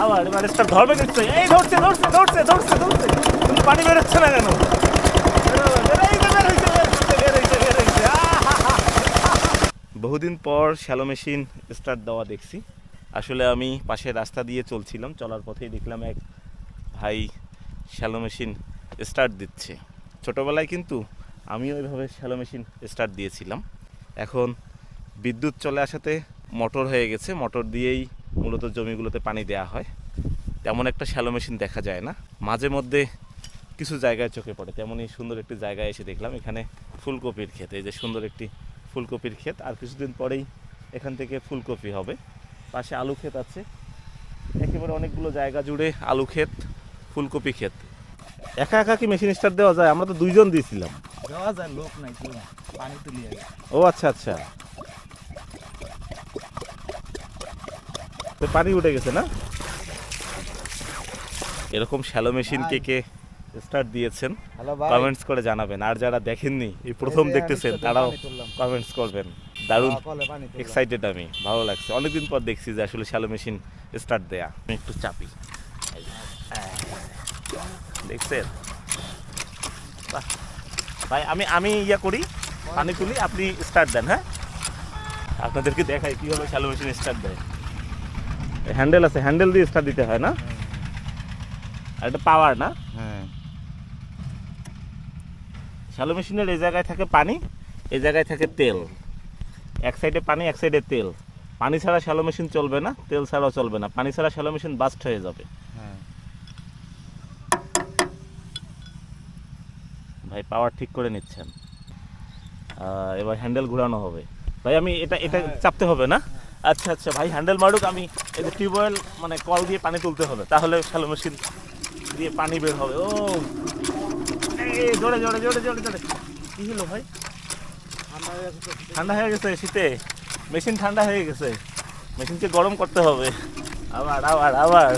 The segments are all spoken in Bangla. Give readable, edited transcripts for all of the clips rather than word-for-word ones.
আবার এবার স্টার্ট ধরবে নিশ্চয়ই। এই ধরছে ধরছে ধরছে ধরছে ধরছে, কিন্তু পানি বেরোচ্ছে না কেন? বহুদিন পর শ্যালো মেশিন স্টার্ট দেওয়া দেখছি। আসলে আমি পাশের রাস্তা দিয়ে চলছিলাম, চলার পথেই দেখলাম এক ভাই শ্যালো মেশিন স্টার্ট দিচ্ছে। ছোটোবেলায় কিন্তু আমিও ওইভাবে শ্যালো মেশিন স্টার্ট দিয়েছিলাম। এখন বিদ্যুৎ চলে আসাতে মোটর হয়ে গেছে, মোটর দিয়েই মূলত জমিগুলোতে পানি দেওয়া হয়। তেমন একটা শ্যালো মেশিন দেখা যায় না, মাঝে মধ্যে কিছু জায়গায় চোখে পড়ে। তেমনই সুন্দর একটি জায়গায় এসে দেখলাম এখানে ফুলকপির ক্ষেত। এই যে সুন্দর একটি ফুলকপির ক্ষেত, আর কিছুদিন পরেই এখান থেকে ফুলকপি হবে। পাশে আলু ক্ষেত আছে, একেবারে অনেকগুলো জায়গা জুড়ে আলু ক্ষেত, ফুলকপি ক্ষেত। একা একা কি মেশিন স্টার্ট দেওয়া যায়? আমরা তো দুইজন দিয়েছিলাম। দেওয়া যায়, লোক নাই কেউ, পানি তুলি। ও আচ্ছা আচ্ছা, তো পানি উঠে গেছে না? এরকম শ্যালো মেশিন কে কে স্টার্ট দিয়েছেন কমেন্টস করে জানাবেন, আর যারা দেখেননি এই প্রথম দেখতেছেন তারাও কমেন্টস করবেন। দারুণ এক্সাইটেড আমি, ভালো লাগছে। অনেকদিন পর দেখছি যে আসলে শ্যালো মেশিন স্টার্ট দেয়া। আমি একটু চাপি, দেখছেন ভাই? আমি ইয়া করি, পানি তুলি, আপনি স্টার্ট দেন। হ্যাঁ, আপনাদেরকে দেখাই কীভাবে শ্যালো মেশিন স্টার্ট দেয়। হ্যান্ডেল আছে, হ্যান্ডেল দিয়ে স্টার্ট দিতে হয় না? আর এটা পাওয়ার না? হ্যাঁ। শ্যালো মেশিনের এই জায়গায় থাকে পানি, এই জায়গায় থাকে তেল। এক সাইডে পানি, এক সাইডে তেল। পানি ছাড়া শ্যালো মেশিন চলবে না, তেল ছাড়াও চলবে না। পানি ছাড়া শ্যালো মেশিন বাস্ট হয়ে যাবে। হ্যাঁ ভাই পাওয়ার ঠিক করে নিচ্ছেন। এবার হ্যান্ডেল ঘোরানো হবে। ভাই আমি এটা এটা চাপতে হবে না? আচ্ছা আচ্ছা ভাই, হ্যান্ডেল মারুক, আমি এই যে টিউবওয়েল মানে কল দিয়ে পানি তুলতে হবে, তাহলে শ্যালো মেশিন দিয়ে পানি বের হবে। ও এই জোরে জোরে জোরে জোরে জোরে। কি হলো ভাই? ঠান্ডা হয়ে গেছে শীতে, মেশিন ঠান্ডা হয়ে গেছে, মেশিনকে গরম করতে হবে। আবার আবার আবার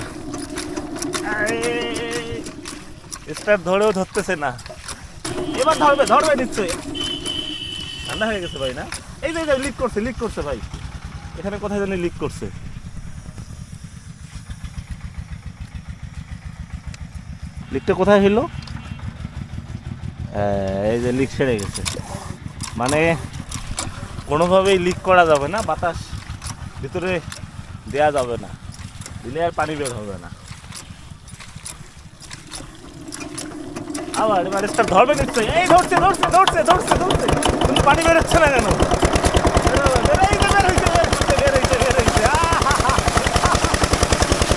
স্টার্ট ধরেও ধরতেছে না। এবার ধরবে ধরবে নিশ্চয়ই। ঠান্ডা হয়ে গেছে ভাই না? এই যে লিক করছে, লিক করছে ভাই, এখানে কোথায় জানি লিক করছে। লিকটা কোথায় হইলো? এই যে লিক সেরে গেছে, মানে কোনোভাবেই লিক করা যাবে না, বাতাস ভিতরে দেয়া যাবে না, দিলে আর পানি বের হবে না। আবার এবার স্টার্ট ধরবে নিশ্চয়ই। এই ধরছে ধরছে ধরছে ধরছে ধরছে, কিন্তু পানি বেরোচ্ছে না কেন?